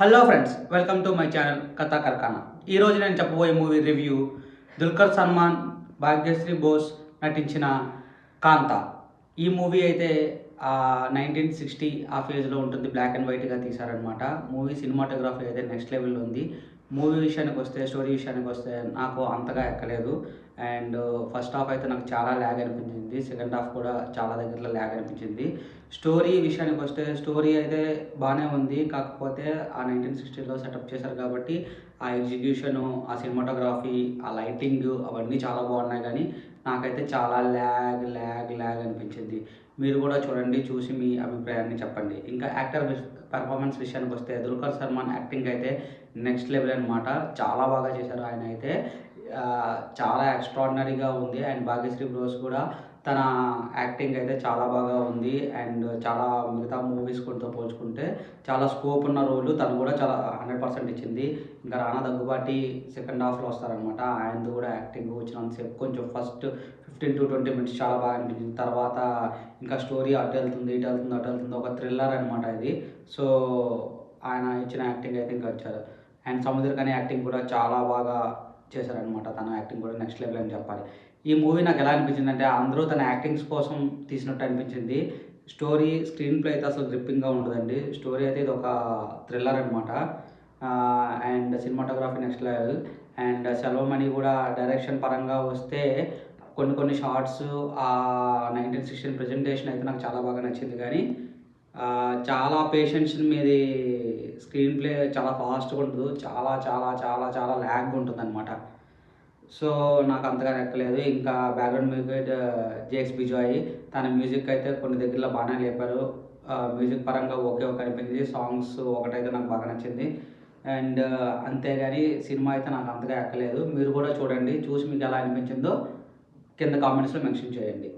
Hello friends, welcome to my channel కథా కర్కానా. ఈరోజు నేను చెప్పబోయే మూవీ రివ్యూ దుల్కర్ సల్మాన్, భాగ్యశ్రీ బోస్ నటించిన కాంతా. ఈ మూవీ అయితే 1960 ఆ ఫేజ్లో ఉంటుంది. బ్లాక్ అండ్ వైట్గా తీశారనమాట. మూవీ సినిమాటోగ్రఫీ అయితే నెక్స్ట్ లెవెల్లో ఉంది. మూవీ విషయానికి వస్తే, స్టోరీ విషయానికి వస్తే నాకు అంతగా ఎక్కలేదు. అండ్ ఫస్ట్ హాఫ్ అయితే నాకు చాలా ల్యాగ్ అనిపించింది. సెకండ్ హాఫ్ కూడా చాలా దగ్గరలో ల్యాగ్ అనిపించింది. స్టోరీ విషయానికి వస్తే స్టోరీ అయితే బాగానే ఉంది. కాకపోతే ఆ 1960లో సెటప్ చేశారు కాబట్టి ఆ ఎగ్జిక్యూషను, ఆ సినిమాటోగ్రఫీ, ఆ లైటింగ్ అవన్నీ చాలా బాగున్నాయి. కానీ నాకైతే చాలా ల్యాగ్ అనిపించింది. మీరు కూడా చూడండి, చూసి మీ అభిప్రాయాన్ని చెప్పండి. ఇంకా యాక్టర్ పెర్ఫార్మెన్స్ విషయానికి వస్తే దుల్కర్ సల్మాన్ యాక్టింగ్ అయితే నెక్స్ట్ లెవెల్ అనమాట. చాలా బాగా చేశారు ఆయన అయితే. చాలా ఎక్స్ట్రాడినరీగా ఉంది. అండ్ భాగ్యశ్రీ బ్రోస్ కూడా తన యాక్టింగ్ అయితే చాలా బాగా ఉంది. అండ్ చాలా మిగతా మూవీస్ కూడా పోల్చుకుంటే చాలా స్కోప్ ఉన్న రోలు తను కూడా చాలా 100% ఇచ్చింది. ఇంకా రానా దగ్గుబాటి సెకండ్ హాఫ్లో వస్తారనమాట. ఆయనది కూడా యాక్టింగ్ వచ్చినంతసేపు కొంచెం ఫస్ట్ 15 to 20 మినిట్స్ చాలా బాగా అనిపించింది. తర్వాత ఇంకా స్టోరీ అటు వెళ్తుంది ఒక థ్రిల్లర్ అనమాట ఇది. సో ఆయన ఇచ్చిన యాక్టింగ్ అయితే ఇంకా వచ్చారు. అండ్ సముద్రకని యాక్టింగ్ కూడా చాలా బాగా చేశారనమాట. తన యాక్టింగ్ కూడా నెక్స్ట్ లెవెల్ అని చెప్పాలి. ఈ మూవీ నాకు ఎలా అనిపించిందంటే అందరూ తన యాక్టింగ్స్ కోసం తీసినట్టు అనిపించింది. స్క్రీన్ ప్లే అయితే అసలు గ్రిప్పింగ్గా ఉంటుందండి. స్టోరీ అయితే ఇది ఒక థ్రిల్లర్ అనమాట. And cinematography next level. And Selvamani కూడా డైరెక్షన్ పరంగా వస్తే కొన్ని షార్ట్స్, ఆ 1916 ప్రజెంటేషన్ అయితే నాకు చాలా బాగా నచ్చింది. కానీ చాలా పేషెన్స్ మీది స్క్రీన్ ప్లే చాలా ఫాస్ట్గా ఉంటుంది. చాలా ల్యాగ్గా ఉంటుంది అనమాట. సో నాకు అంతగా ఎక్కలేదు. ఇంకా బ్యాక్గ్రౌండ్ మ్యూజిక్ జేక్స్ బిజాయ్, తన మ్యూజిక్ అయితే కొన్ని దగ్గరలో బాగానే లేపారు. మ్యూజిక్ పరంగా ఓకే అనిపించింది. సాంగ్స్ ఒకటైతే నాకు బాగా నచ్చింది. అండ్ అంతేగాని సినిమా అయితే నాకు అంతగా ఎక్కలేదు. మీరు కూడా చూడండి, చూసి మీకు ఎలా అనిపించిందో కింద కామెంట్స్లో మెన్షన్ చేయండి.